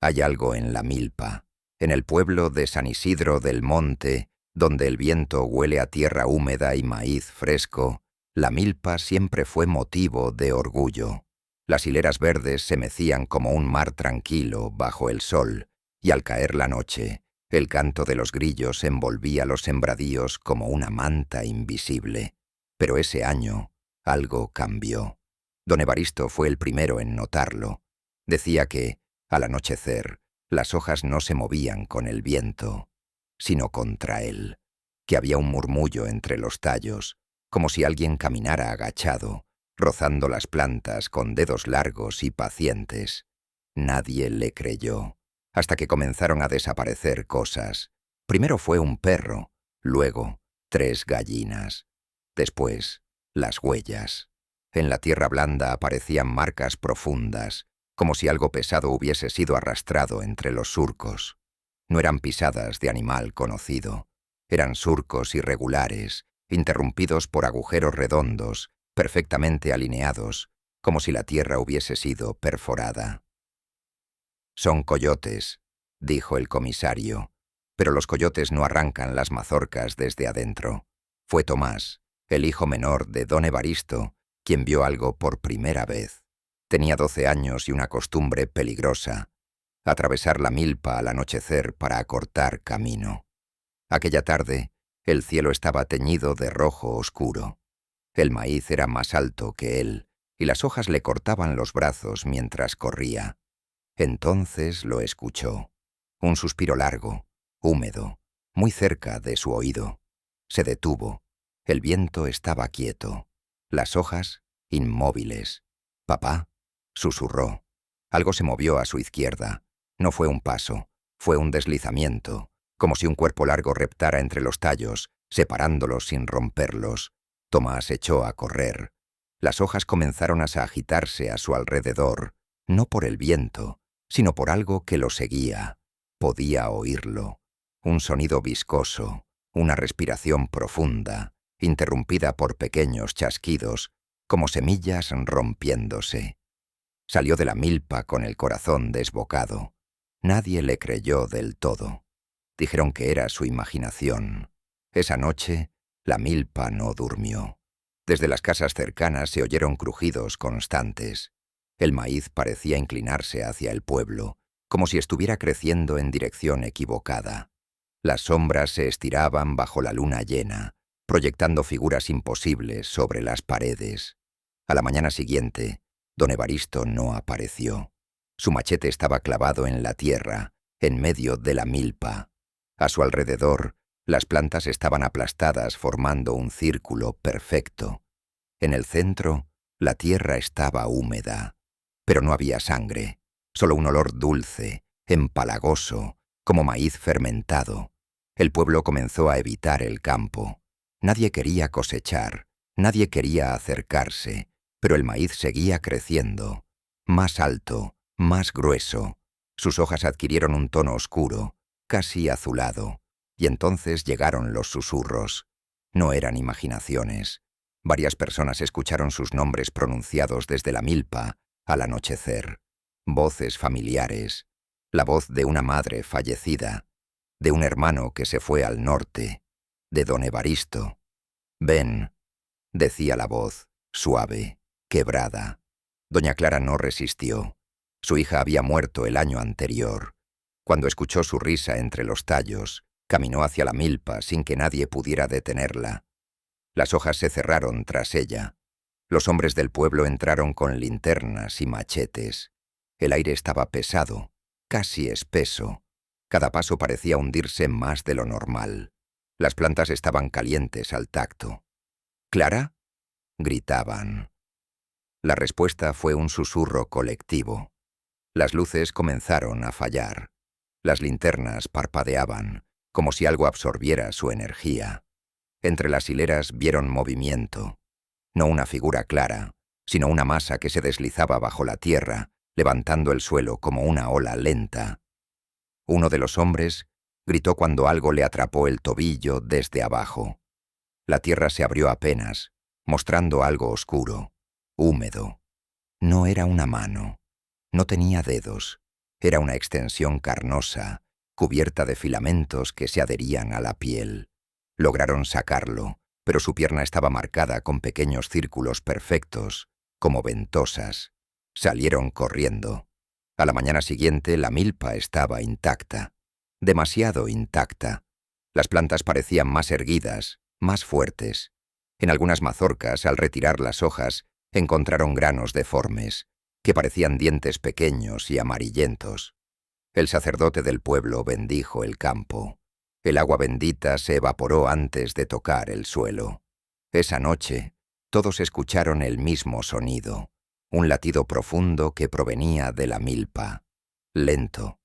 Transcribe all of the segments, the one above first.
Hay algo en la milpa, en el pueblo de San Isidro del Monte, donde el viento huele a tierra húmeda y maíz fresco. La milpa siempre fue motivo de orgullo. Las hileras verdes se mecían como un mar tranquilo bajo el sol, y al caer la noche, el canto de los grillos envolvía los sembradíos como una manta invisible. Pero ese año algo cambió. Don Evaristo fue el primero en notarlo. Decía que, al anochecer, las hojas no se movían con el viento, sino contra él, que había un murmullo entre los tallos, como si alguien caminara agachado, rozando las plantas con dedos largos y pacientes. Nadie le creyó, hasta que comenzaron a desaparecer cosas. Primero fue un perro, luego 3 gallinas, después las huellas. En la tierra blanda aparecían marcas profundas, como si algo pesado hubiese sido arrastrado entre los surcos. No eran pisadas de animal conocido, eran surcos irregulares, interrumpidos por agujeros redondos, perfectamente alineados, como si la tierra hubiese sido perforada. «Son coyotes», dijo el comisario, «pero los coyotes no arrancan las mazorcas desde adentro». Fue Tomás, el hijo menor de don Evaristo, quien vio algo por primera vez. Tenía 12 años y una costumbre peligrosa: atravesar la milpa al anochecer para acortar camino. Aquella tarde, el cielo estaba teñido de rojo oscuro. El maíz era más alto que él, y las hojas le cortaban los brazos mientras corría. Entonces lo escuchó. Un suspiro largo, húmedo, muy cerca de su oído. Se detuvo. El viento estaba quieto. Las hojas, inmóviles. «Papá», susurró. Algo se movió a su izquierda. No fue un paso, fue un deslizamiento, como si un cuerpo largo reptara entre los tallos, separándolos sin romperlos. Tomás echó a correr. Las hojas comenzaron a agitarse a su alrededor, no por el viento, sino por algo que lo seguía. Podía oírlo. Un sonido viscoso, una respiración profunda, interrumpida por pequeños chasquidos, como semillas rompiéndose. Salió de la milpa con el corazón desbocado. Nadie le creyó del todo. Dijeron que era su imaginación. Esa noche, la milpa no durmió. Desde las casas cercanas se oyeron crujidos constantes. El maíz parecía inclinarse hacia el pueblo, como si estuviera creciendo en dirección equivocada. Las sombras se estiraban bajo la luna llena, proyectando figuras imposibles sobre las paredes. A la mañana siguiente, don Evaristo no apareció. Su machete estaba clavado en la tierra, en medio de la milpa. A su alrededor, las plantas estaban aplastadas formando un círculo perfecto. En el centro, la tierra estaba húmeda, pero no había sangre, solo un olor dulce, empalagoso, como maíz fermentado. El pueblo comenzó a evitar el campo. Nadie quería cosechar, nadie quería acercarse, pero el maíz seguía creciendo, más alto, más grueso. Sus hojas adquirieron un tono oscuro, casi azulado, y entonces llegaron los susurros. No eran imaginaciones. Varias personas escucharon sus nombres pronunciados desde la milpa al anochecer. Voces familiares, la voz de una madre fallecida, de un hermano que se fue al norte, de don Evaristo. «Ven», decía la voz, suave, quebrada. Doña Clara no resistió. Su hija había muerto el año anterior. Cuando escuchó su risa entre los tallos, caminó hacia la milpa sin que nadie pudiera detenerla. Las hojas se cerraron tras ella. Los hombres del pueblo entraron con linternas y machetes. El aire estaba pesado, casi espeso. Cada paso parecía hundirse más de lo normal. Las plantas estaban calientes al tacto. «¿Clara?», gritaban. La respuesta fue un susurro colectivo. Las luces comenzaron a fallar. Las linternas parpadeaban, como si algo absorbiera su energía. Entre las hileras vieron movimiento. No una figura clara, sino una masa que se deslizaba bajo la tierra, levantando el suelo como una ola lenta. Uno de los hombres gritó cuando algo le atrapó el tobillo desde abajo. La tierra se abrió apenas, mostrando algo oscuro, húmedo. No era una mano. No tenía dedos. Era una extensión carnosa, cubierta de filamentos que se adherían a la piel. Lograron sacarlo, pero su pierna estaba marcada con pequeños círculos perfectos, como ventosas. Salieron corriendo. A la mañana siguiente la milpa estaba intacta, demasiado intacta. Las plantas parecían más erguidas, más fuertes. En algunas mazorcas, al retirar las hojas, encontraron granos deformes, que parecían dientes pequeños y amarillentos. El sacerdote del pueblo bendijo el campo. El agua bendita se evaporó antes de tocar el suelo. Esa noche, todos escucharon el mismo sonido, un latido profundo que provenía de la milpa, lento,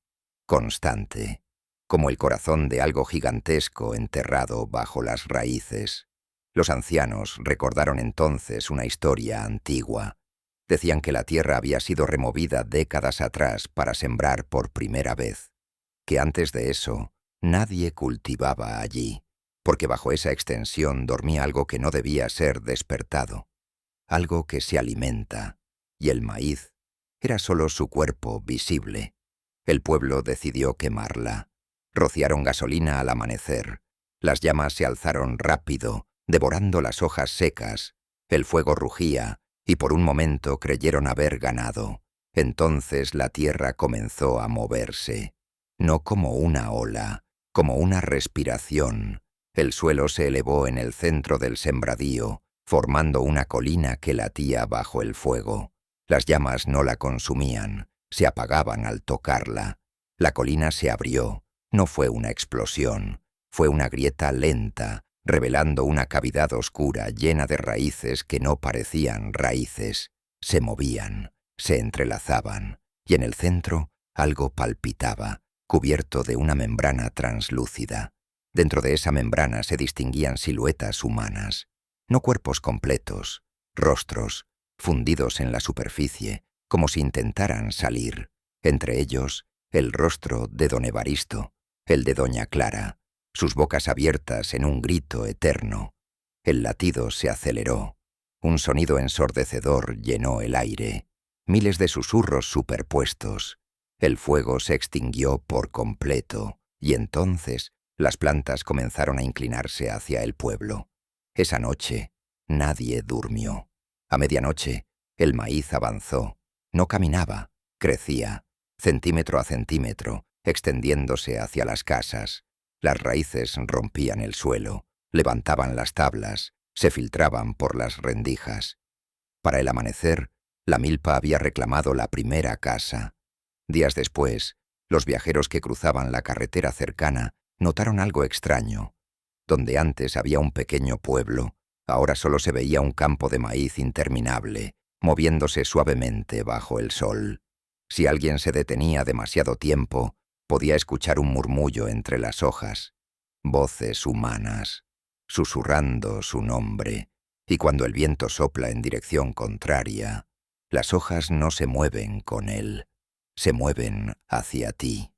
constante, como el corazón de algo gigantesco enterrado bajo las raíces. Los ancianos recordaron entonces una historia antigua. Decían que la tierra había sido removida décadas atrás para sembrar por primera vez, que antes de eso nadie cultivaba allí, porque bajo esa extensión dormía algo que no debía ser despertado, algo que se alimenta, y el maíz era solo su cuerpo visible. El pueblo decidió quemarla. Rociaron gasolina al amanecer. Las llamas se alzaron rápido, devorando las hojas secas. El fuego rugía, y por un momento creyeron haber ganado. Entonces la tierra comenzó a moverse, no como una ola, como una respiración. El suelo se elevó en el centro del sembradío, formando una colina que latía bajo el fuego. Las llamas no la consumían, se apagaban al tocarla. La colina se abrió, no fue una explosión, fue una grieta lenta, revelando una cavidad oscura llena de raíces que no parecían raíces. Se movían, se entrelazaban, y en el centro algo palpitaba, cubierto de una membrana translúcida. Dentro de esa membrana se distinguían siluetas humanas, no cuerpos completos, rostros, fundidos en la superficie, como si intentaran salir. Entre ellos, el rostro de don Evaristo, el de doña Clara, sus bocas abiertas en un grito eterno. El latido se aceleró. Un sonido ensordecedor llenó el aire. Miles de susurros superpuestos. El fuego se extinguió por completo, y entonces las plantas comenzaron a inclinarse hacia el pueblo. Esa noche, nadie durmió. A medianoche, el maíz avanzó. No caminaba, crecía, centímetro a centímetro, extendiéndose hacia las casas. Las raíces rompían el suelo, levantaban las tablas, se filtraban por las rendijas. Para el amanecer, la milpa había reclamado la primera casa. Días después, los viajeros que cruzaban la carretera cercana notaron algo extraño. Donde antes había un pequeño pueblo, ahora solo se veía un campo de maíz interminable, moviéndose suavemente bajo el sol. Si alguien se detenía demasiado tiempo, podía escuchar un murmullo entre las hojas, voces humanas, susurrando su nombre, y cuando el viento sopla en dirección contraria, las hojas no se mueven con él, se mueven hacia ti.